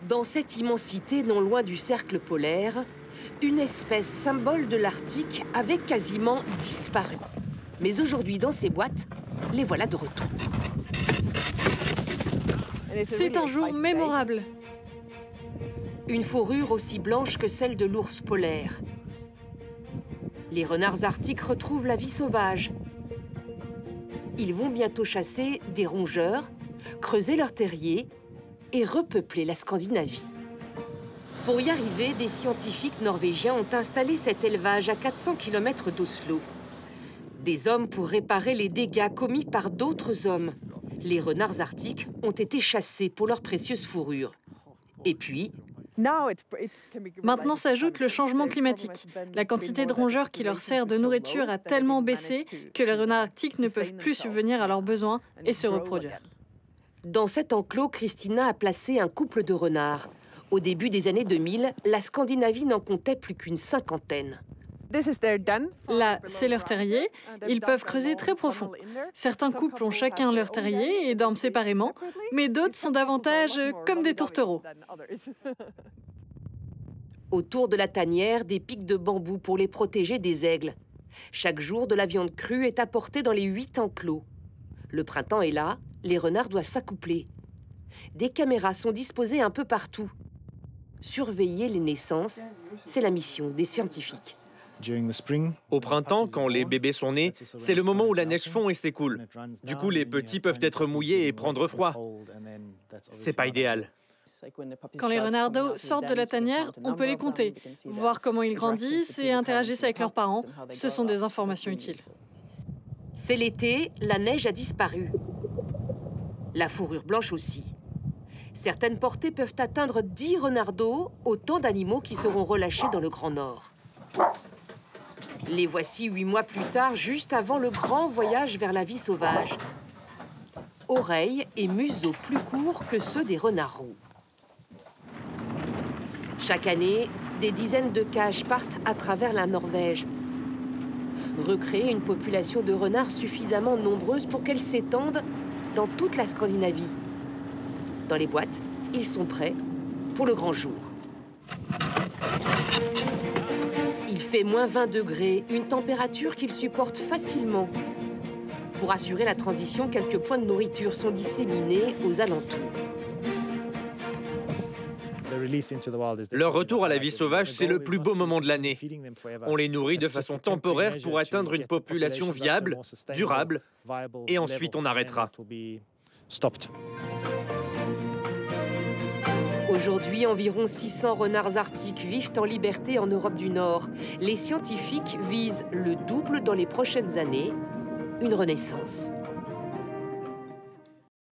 Dans cette immensité non loin du cercle polaire, une espèce symbole de l'Arctique avait quasiment disparu. Mais aujourd'hui, dans ces boîtes, les voilà de retour. C'est un jour mémorable. Une fourrure aussi blanche que celle de l'ours polaire. Les renards arctiques retrouvent la vie sauvage. Ils vont bientôt chasser des rongeurs, creuser leurs terriers et repeupler la Scandinavie. Pour y arriver, des scientifiques norvégiens ont installé cet élevage à 400 km d'Oslo. Des hommes pour réparer les dégâts commis par d'autres hommes. Les renards arctiques ont été chassés pour leur précieuse fourrure. Et puis... Maintenant s'ajoute le changement climatique. La quantité de rongeurs qui leur sert de nourriture a tellement baissé que les renards arctiques ne peuvent plus subvenir à leurs besoins et se reproduire. Dans cet enclos, Christina a placé un couple de renards. Au début des années 2000, la Scandinavie n'en comptait plus qu'une cinquantaine. Là, c'est leur terrier. Ils peuvent creuser très profond. Certains couples ont chacun leur terrier et dorment séparément, mais d'autres sont davantage comme des tourtereaux. Autour de la tanière, des pics de bambou pour les protéger des aigles. Chaque jour, de la viande crue est apportée dans les 8 enclos. Le printemps est là, les renards doivent s'accoupler. Des caméras sont disposées un peu partout. Surveiller les naissances, c'est la mission des scientifiques. Au printemps, quand les bébés sont nés, c'est le moment où la neige fond et s'écoule. Du coup, les petits peuvent être mouillés et prendre froid. C'est pas idéal. Quand les renardeaux sortent de la tanière, on peut les compter, voir comment ils grandissent et interagissent avec leurs parents. Ce sont des informations utiles. C'est l'été, la neige a disparu. La fourrure blanche aussi. Certaines portées peuvent atteindre 10 renardeaux, autant d'animaux qui seront relâchés dans le Grand Nord. Les voici 8 mois plus tard, juste avant le grand voyage vers la vie sauvage. Oreilles et museaux plus courts que ceux des renards roux. Chaque année, des dizaines de cages partent à travers la Norvège. Recréer une population de renards suffisamment nombreuse pour qu'elle s'étende dans toute la Scandinavie. Dans les boîtes, ils sont prêts pour le grand jour. Il fait moins 20 degrés, une température qu'ils supportent facilement. Pour assurer la transition, quelques points de nourriture sont disséminés aux alentours. Leur retour à la vie sauvage, c'est le plus beau moment de l'année. On les nourrit de façon temporaire pour atteindre une population viable, durable, et ensuite on arrêtera. Aujourd'hui, environ 600 renards arctiques vivent en liberté en Europe du Nord. Les scientifiques visent le double dans les prochaines années, une renaissance.